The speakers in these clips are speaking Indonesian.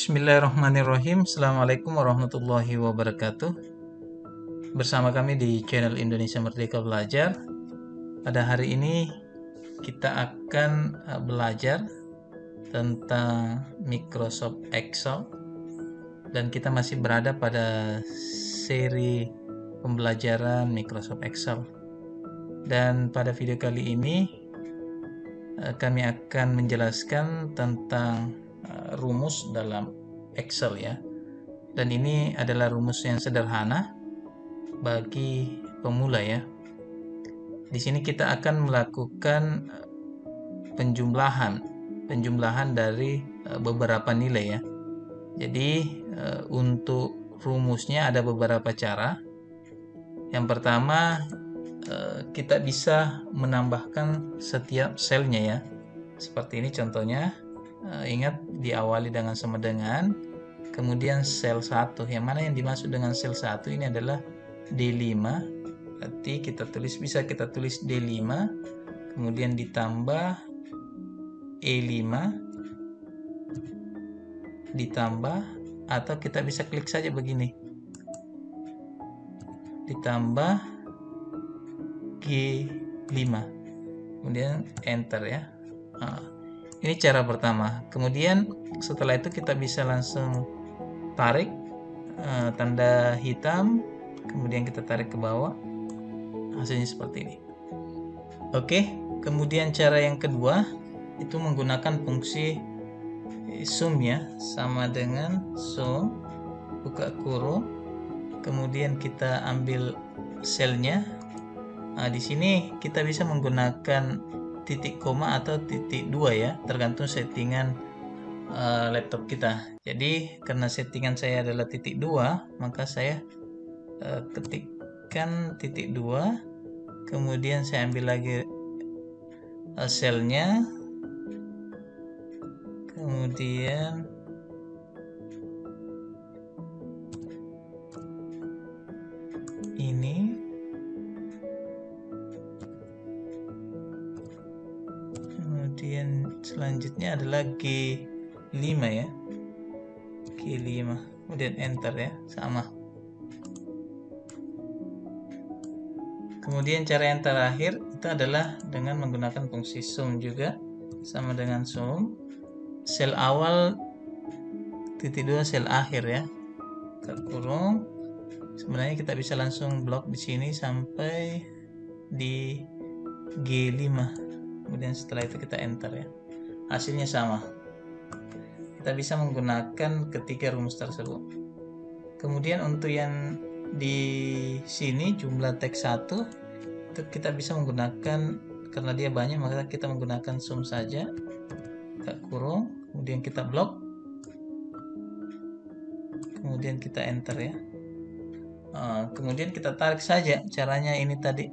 Bismillahirrahmanirrahim. Assalamualaikum warahmatullahi wabarakatuh. Bersama kami di channel Indonesia Merdeka Belajar. Pada hari ini kita akan belajar tentang Microsoft Excel, dan kita masih berada pada seri pembelajaran Microsoft Excel. Dan pada video kali ini kami akan menjelaskan tentang rumus dalam Excel ya. Dan ini adalah rumus yang sederhana bagi pemula ya. Di sini kita akan melakukan penjumlahan dari beberapa nilai ya. Jadi untuk rumusnya ada beberapa cara. Yang pertama, kita bisa menambahkan setiap selnya ya. Seperti ini contohnya. Ingat, diawali dengan sama dengan, kemudian sel 1. Yang mana yang dimaksud dengan sel 1 ini adalah D5. Berarti bisa kita tulis D5, kemudian ditambah E5, ditambah, atau kita bisa klik saja begini, ditambah G5, kemudian enter ya. Ini cara pertama. Kemudian setelah itu kita bisa langsung tarik tanda hitam, kemudian kita tarik ke bawah, hasilnya seperti ini. Oke, kemudian cara yang kedua itu menggunakan fungsi sum ya, sama dengan sum, buka kurung, kemudian kita ambil selnya. Di sini kita bisa menggunakan titik koma atau titik 2 ya, tergantung settingan laptop kita. Jadi karena settingan saya adalah titik 2, maka saya ketikkan titik 2, kemudian saya ambil lagi selnya, kemudian ini, kemudian selanjutnya adalah G5 ya, G5, kemudian enter ya, sama. Kemudian cara yang terakhir itu adalah dengan menggunakan fungsi sum juga, sama dengan sum, sel awal titik 2, sel akhir ya, buka kurung. Sebenarnya kita bisa langsung blok di sini sampai di G5. Kemudian setelah itu kita enter ya, hasilnya sama. Kita bisa menggunakan ketiga rumus tersebut. Kemudian untuk yang di sini jumlah teks 1 itu kita bisa menggunakan, karena dia banyak maka kita menggunakan sum saja, buka kurung, kemudian kita blok, kemudian kita enter ya. Kemudian kita tarik saja. Caranya ini tadi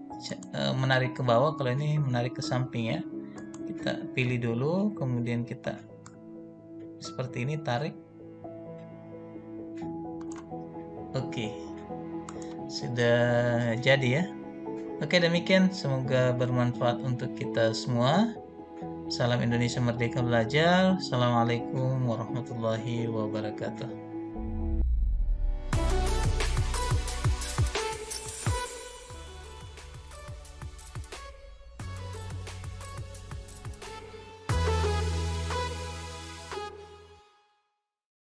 menarik ke bawah, kalau ini menarik ke samping ya. Kita pilih dulu, kemudian kita seperti ini tarik. Oke, sudah jadi ya. Oke, demikian, semoga bermanfaat untuk kita semua. Salam Indonesia Merdeka Belajar. Assalamualaikum warahmatullahi wabarakatuh.